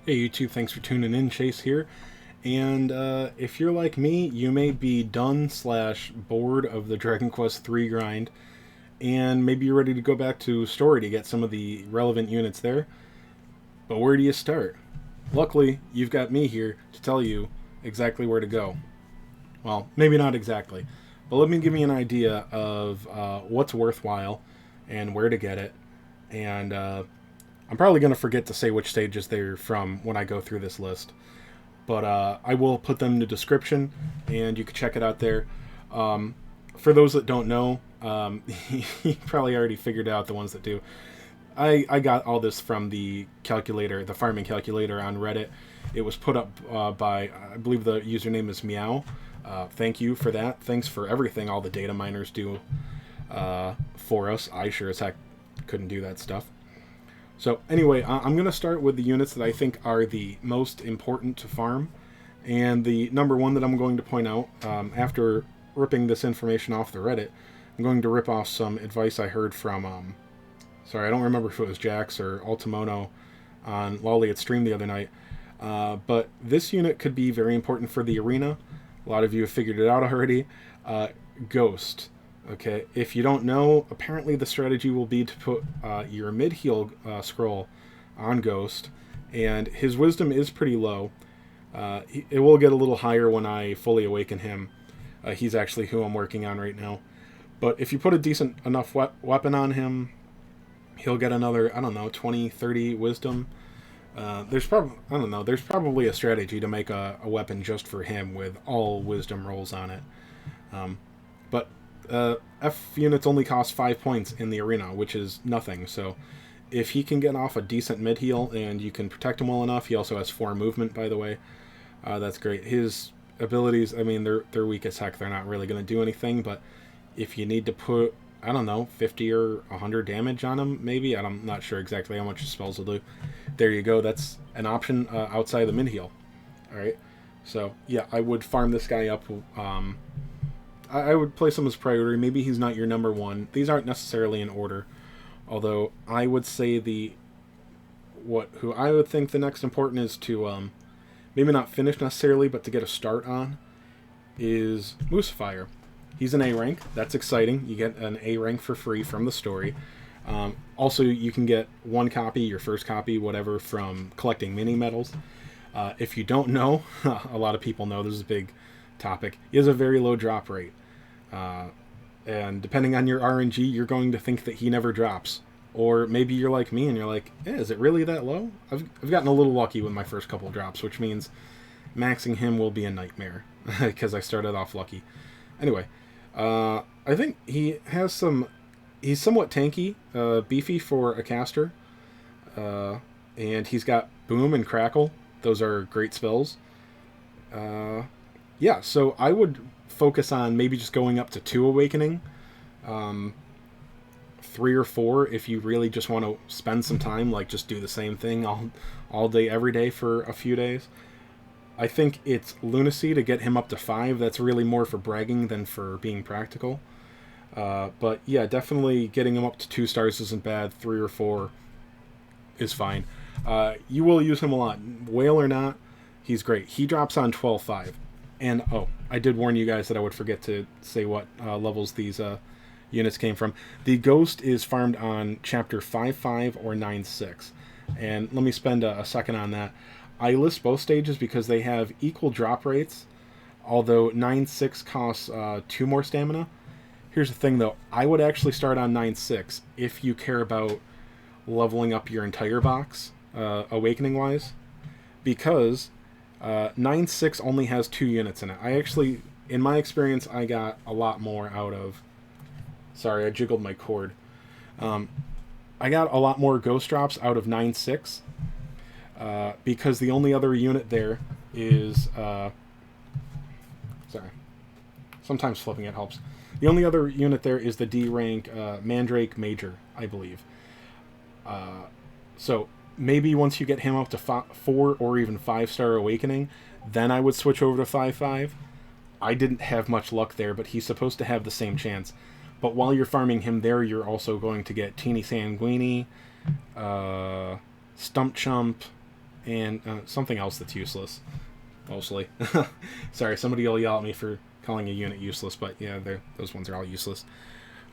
Hey YouTube, thanks for tuning in. Chase here. And if you're like me, you may be done slash bored of the Dragon Quest 3 grind, and maybe you're ready to go back to story to get some of the relevant units there. But where do you start? Luckily, you've got me here to tell you exactly where to go. Well, maybe not exactly, but let me give you an idea of what's worthwhile and where to get it. And I'm probably going to forget to say which stages they're from when I go through this list. But I will put them in the description, and you can check it out there. For those that don't know, you probably already figured out the ones that do. I got all this from the calculator, the farming calculator on Reddit. It was put up by, I believe the username is Meow. Thank you for that. Thanks for everything all the data miners do for us. I sure as heck couldn't do that stuff. So anyway, I'm going to start with the units that I think are the most important to farm. And the number one that I'm going to point out, after ripping this information off the Reddit, I'm going to rip off some advice I heard from, sorry, I don't remember if it was Jax or Ultimono on Lolly at stream the other night. But this unit could be very important for the arena. A lot of you have figured it out already. Ghost. Okay, if you don't know, apparently the strategy will be to put your mid-heal scroll on Ghost, and his wisdom is pretty low. It will get a little higher when I fully awaken him. He's actually who I'm working on right now. But if you put a decent enough weapon on him, he'll get another, I don't know, 20, 30 wisdom. There's probably a strategy to make a weapon just for him with all wisdom rolls on it. But F units only cost 5 points in the arena, which is nothing. So if he can get off a decent mid-heal and you can protect him well enough, he also has 4 movement, by the way. That's great. His abilities, I mean, they're weak as heck. They're not really going to do anything, but if you need to put, I don't know, 50 or 100 damage on him, maybe. I'm not sure exactly how much his spells will do. There you go. That's an option outside the mid-heal. Alright, so yeah, I would farm this guy up. I would place him as priority. Maybe he's not your number one. These aren't necessarily in order. Although I would say who I would think the next important is to maybe not finish necessarily, but to get a start on is Moosifier. He's an A rank. That's exciting. You get an A rank for free from the story. Also, you can get one copy, your first copy, whatever, from collecting mini medals. If you don't know, a lot of people know, this is a big topic. He has a very low drop rate. And depending on your RNG, you're going to think that he never drops. Or maybe you're like me and you're like, is it really that low? I've gotten a little lucky with my first couple drops, which means maxing him will be a nightmare because I started off lucky. Anyway, I think he has he's somewhat tanky, beefy for a caster. And he's got Boom and Crackle. Those are great spells. Yeah, so I would focus on maybe just going up to 2 Awakening. 3 or 4 if you really just want to spend some time, like just do the same thing all day, every day for a few days. I think it's lunacy to get him up to 5. That's really more for bragging than for being practical. But yeah, definitely getting him up to 2 stars isn't bad. 3 or 4 is fine. You will use him a lot. Whale or not, he's great. He drops on 12-5. And, oh, I did warn you guys that I would forget to say what levels these units came from. The Ghost is farmed on Chapter 5-5 or 9-6. And let me spend a second on that. I list both stages because they have equal drop rates, although 9-6 costs 2 more stamina. Here's the thing, though. I would actually start on 9-6 if you care about leveling up your entire box, awakening-wise, because 9-6 only has 2 units in it. I actually, in my experience, I got a lot more out of... Sorry, I jiggled my cord. I got a lot more ghost drops out of 9-6 because the only other unit there is... sorry. Sometimes flipping it helps. The only other unit there is the D rank Mandrake Major, I believe. So maybe once you get him up to 4 or even 5-star Awakening, then I would switch over to 5-5. I didn't have much luck there, but he's supposed to have the same chance. But while you're farming him there, you're also going to get Teeny Sanguini, Stump Chump, and something else that's useless, mostly. Sorry, somebody will yell at me for calling a unit useless, but yeah, those ones are all useless.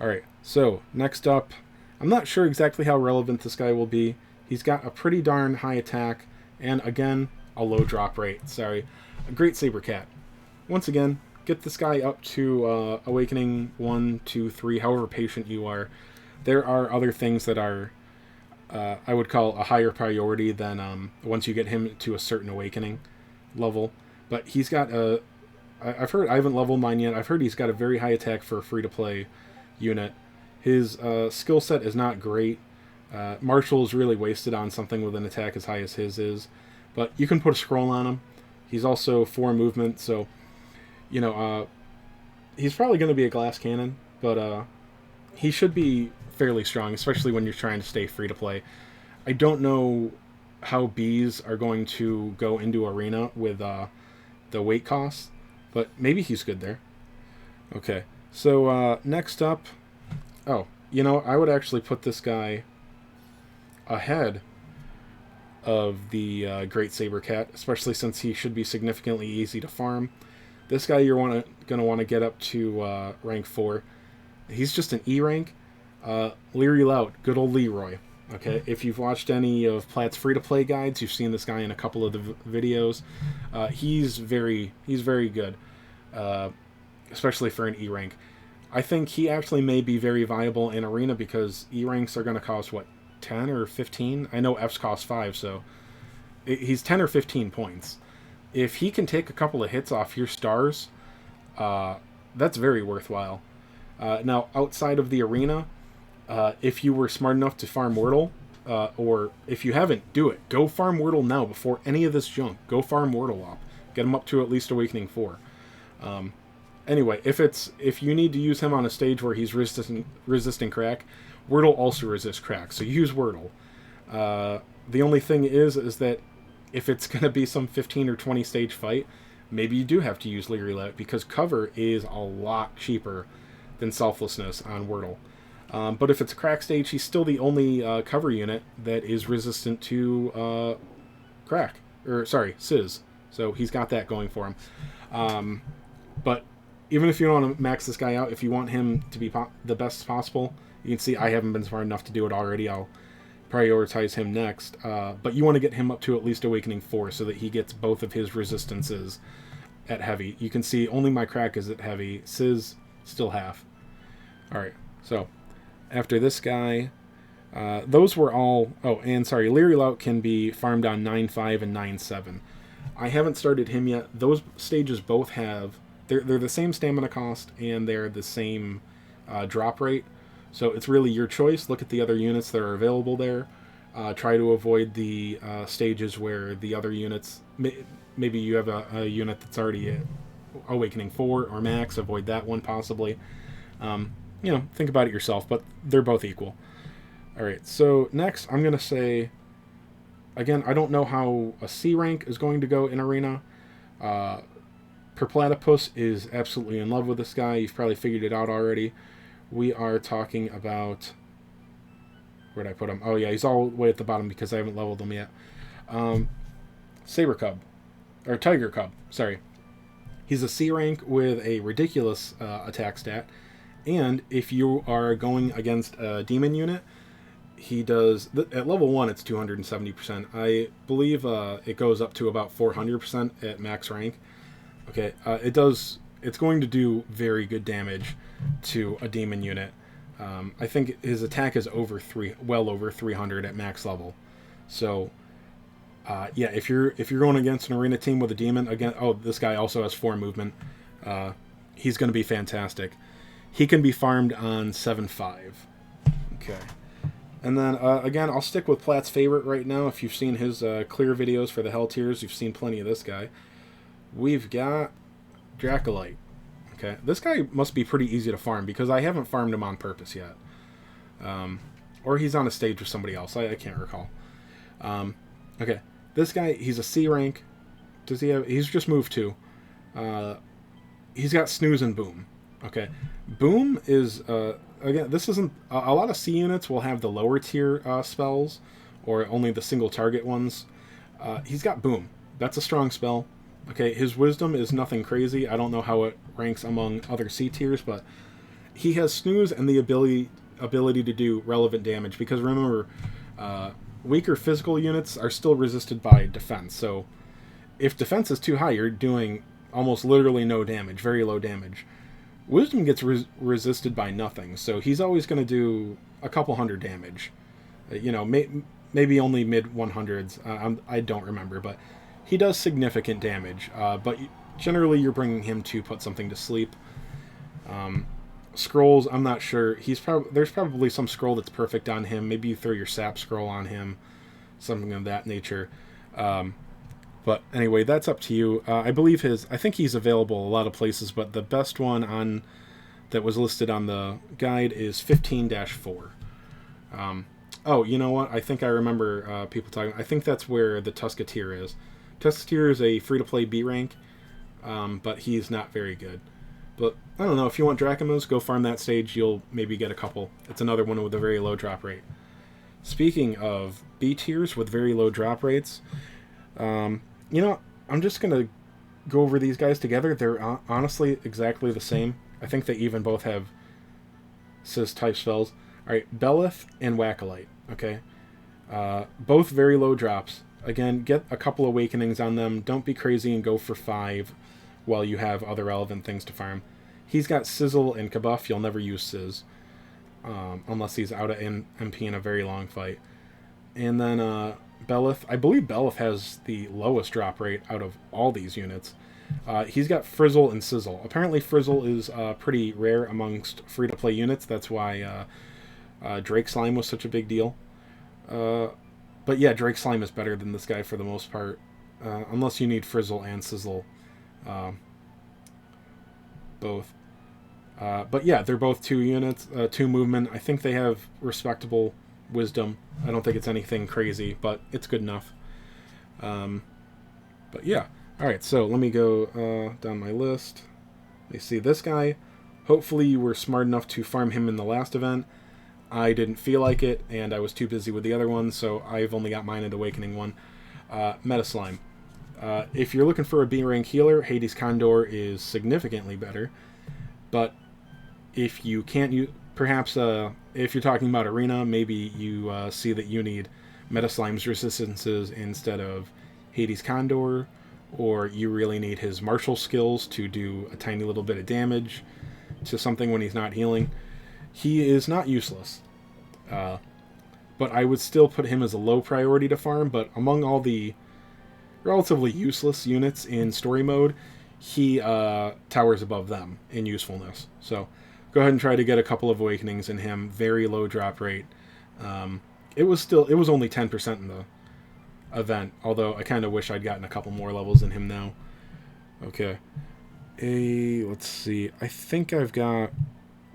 Alright, so next up, I'm not sure exactly how relevant this guy will be. He's got a pretty darn high attack, and again, a low drop rate. Sorry. A great Sabrecat. Once again, get this guy up to Awakening 1, 2, 3, however patient you are. There are other things that are, I would call a higher priority than once you get him to a certain Awakening level. But he's got a, I've heard, I haven't leveled mine yet, I've heard he's got a very high attack for a free-to-play unit. His skill set is not great. Marshall is really wasted on something with an attack as high as his is. But you can put a scroll on him. He's also 4 movement, so, you know, he's probably going to be a glass cannon, but he should be fairly strong, especially when you're trying to stay free to play. I don't know how bees are going to go into arena with the weight cost, but maybe he's good there. Okay, so next up, oh, you know, I would actually put this guy ahead of the Great Sabrecat, especially since he should be significantly easy to farm. This guy you're going to want to get up to rank 4. He's just an E rank. Leery Lout, good old Leroy. Okay, if you've watched any of Platt's free-to-play guides, you've seen this guy in a couple of the videos. He's very good, especially for an E rank. I think he actually may be very viable in arena because E ranks are going to cost, what, 10 or 15? I know F's cost 5, so he's 10 or 15 points. If he can take a couple of hits off your stars, that's very worthwhile. Now, outside of the arena, if you were smart enough to farm Wordle, or if you haven't, do it. Go farm Wordle now before any of this junk. Go farm Wordle up. Get him up to at least Awakening 4. Anyway, if you need to use him on a stage where he's resisting crack, Wordle also resists crack, so use Wordle. The only thing is that if it's going to be some 15 or 20 stage fight, maybe you do have to use Leary Loud, because cover is a lot cheaper than Selflessness on Wordle. But if it's a crack stage, he's still the only cover unit that is resistant to crack. Or, sorry, Sizz. So he's got that going for him. But even if you want to max this guy out, if you want him to be the best possible, you can see I haven't been smart enough to do it already. I'll prioritize him next. But you want to get him up to at least Awakening 4 so that he gets both of his resistances at heavy. You can see only my crack is at heavy. Sizz, still half. Alright, so after this guy, those were all... Oh, and sorry, Leery Lout can be farmed on 9.5 and 9.7. I haven't started him yet. Those stages both have... They're the same stamina cost, and they're the same drop rate. So it's really your choice. Look at the other units that are available there. Try to avoid the stages where the other units... Maybe you have a unit that's already at Awakening 4 or max. Avoid that one, possibly. You know, think about it yourself, but they're both equal. Alright, so next I'm going to say... Again, I don't know how a C rank is going to go in Arena. Perplatypus is absolutely in love with this guy. You've probably figured it out already. We are talking about... Where'd I put him? Oh yeah, he's all the way at the bottom because I haven't leveled him yet. Sabercub. Or Tigercub, sorry. He's a C rank with a ridiculous attack stat. And if you are going against a demon unit, he does... At level 1, it's 270%. I believe it goes up to about 400% at max rank. Okay, it's going to do very good damage to a demon unit. I think his attack is well over 300 at max level. So, yeah, if you're going against an arena team with a demon, again, oh, this guy also has 4 movement. He's going to be fantastic. He can be farmed on 7.5. Okay. And then, again, I'll stick with Platt's favorite right now. If you've seen his clear videos for the Hell Tiers, you've seen plenty of this guy. We've got Dracolite. Okay, this guy must be pretty easy to farm because I haven't farmed him on purpose yet. Or he's on a stage with somebody else. I can't recall. Okay, this guy, he's a C rank. Does he have... He's just moved 2. He's got Snooze and Boom. Okay, Boom is... again, this isn't... A lot of C units will have the lower tier spells, or only the single target ones. He's got Boom. That's a strong spell. Okay, his Wisdom is nothing crazy. I don't know how it ranks among other C tiers, but he has Snooze and the ability to do relevant damage, because remember, weaker physical units are still resisted by defense. So if defense is too high, you're doing almost literally no damage, very low damage. Wisdom gets resisted by nothing, so he's always going to do a couple hundred damage. Maybe only mid 100s. I don't remember, but he does significant damage. But generally, you're bringing him to put something to sleep. Scrolls, I'm not sure. There's probably some scroll that's perfect on him. Maybe you throw your sap scroll on him, something of that nature. But anyway, that's up to you. I think he's available a lot of places, but the best one that was listed on the guide is 15-4. Oh, you know what? I think I remember people talking. I think that's where the Tusketeer is. Tusketeer is a free-to-play B rank, but he's not very good. But I don't know, if you want Drackymas, go farm that stage. You'll maybe get a couple. It's another one with a very low drop rate. Speaking of B tiers with very low drop rates, I'm just going to go over these guys together. They're honestly exactly the same. I think they even both have Sis type spells. Alright, Beleth and Wacolite. Okay? Both very low drops. Again, get a couple Awakenings on them. Don't be crazy and go for 5 while you have other relevant things to farm. He's got Sizzle and Kabuff. You'll never use Sizz. Unless he's out of MP in a very long fight. And then Beleth. I believe Beleth has the lowest drop rate out of all these units. He's got Frizzle and Sizzle. Apparently Frizzle is pretty rare amongst free-to-play units. That's why Drakeslime was such a big deal. But yeah, Drakeslime is better than this guy for the most part. Unless you need Frizzle and Sizzle. Both. But yeah, they're both 2 units, 2 movement. I think they have respectable Wisdom. I don't think it's anything crazy, but it's good enough. But yeah. Alright, so let me go down my list. You see this guy. Hopefully you were smart enough to farm him in the last event. I didn't feel like it, and I was too busy with the other one, so I've only got mine and Awakening one. Medislime. If you're looking for a B rank healer, Hades Condor is significantly better. But if you can't use, perhaps if you're talking about Arena, maybe you see that you need Medislime's resistances instead of Hades Condor, or you really need his martial skills to do a tiny little bit of damage to something when he's not healing. He is not useless. But I would still put him as a low priority to farm, but among all the relatively useless units in story mode, he towers above them in usefulness. So go ahead and try to get a couple of Awakenings in him. Very low drop rate. It was only 10% in the event, although I kind of wish I'd gotten a couple more levels in him now. Okay. Let's see. I think I've got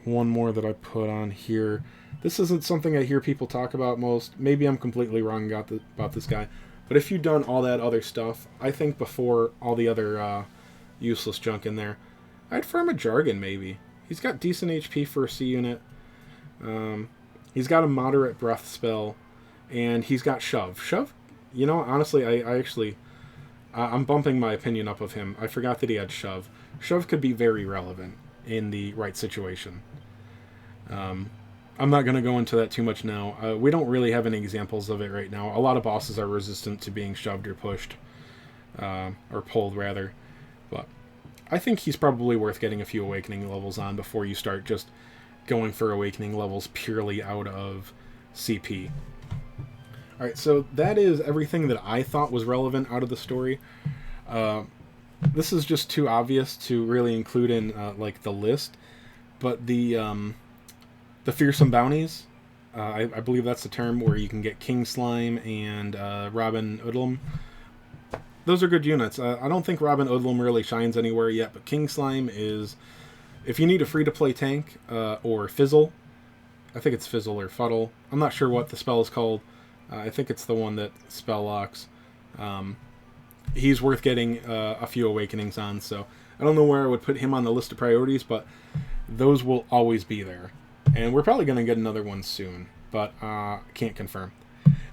one more that I put on here. This isn't something I hear people talk about most. Maybe I'm completely wrong about this guy. But if you've done all that other stuff, I think before all the other useless junk in there, I'd farm a Jargon maybe. He's got decent HP for a C unit. He's got a moderate breath spell, and he's got Shove. Shove? Honestly, I'm bumping my opinion up of him. I forgot that he had Shove. Shove could be very relevant in the right situation. I'm not going to go into that too much now. We don't really have any examples of it right now. A lot of bosses are resistant to being shoved or pushed. Or pulled, rather. But I think he's probably worth getting a few Awakening levels on before you start just going for Awakening levels purely out of CP. Alright, so that is everything that I thought was relevant out of the story. This is just too obvious to really include in the list. But the fearsome bounties, I believe that's the term, where you can get King Slime and Robin Hoodlum. Those are good units. I don't think Robin Hoodlum really shines anywhere yet, but King Slime is, if you need a free-to-play tank, or Fizzle, I think it's Fizzle or Fuddle. I'm not sure what the spell is called. I think it's the one that spell locks. He's worth getting a few Awakenings on, so I don't know where I would put him on the list of priorities, but those will always be there. And we're probably going to get another one soon, but can't confirm.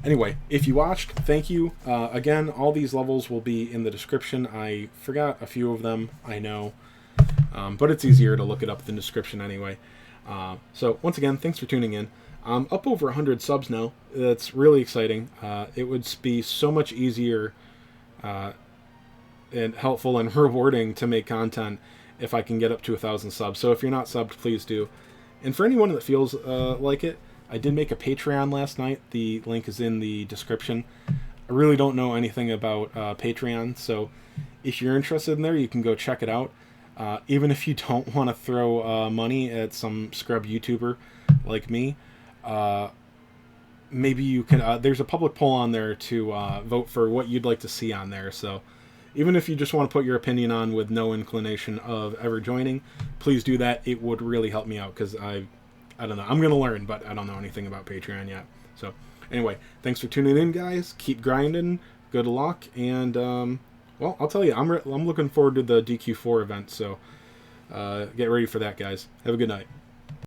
Anyway, if you watched, thank you. Again, all these levels will be in the description. I forgot a few of them, I know. But it's easier to look it up in the description anyway. So, once again, thanks for tuning in. I'm up over 100 subs now. That's really exciting. It would be so much easier and helpful and rewarding to make content if I can get up to 1,000 subs. So if you're not subbed, please do. And for anyone that feels like it, I did make a Patreon last night. The link is in the description. I really don't know anything about Patreon, so if you're interested in there, you can go check it out. Even if you don't want to throw money at some scrub YouTuber like me, maybe you can... there's a public poll on there to vote for what you'd like to see on there, so even if you just want to put your opinion on with no inclination of ever joining, please do that. It would really help me out, because I don't know. I'm going to learn, but I don't know anything about Patreon yet. So, anyway, thanks for tuning in, guys. Keep grinding. Good luck. And, well, I'll tell you, I'm looking forward to the DQ4 event. So, get ready for that, guys. Have a good night.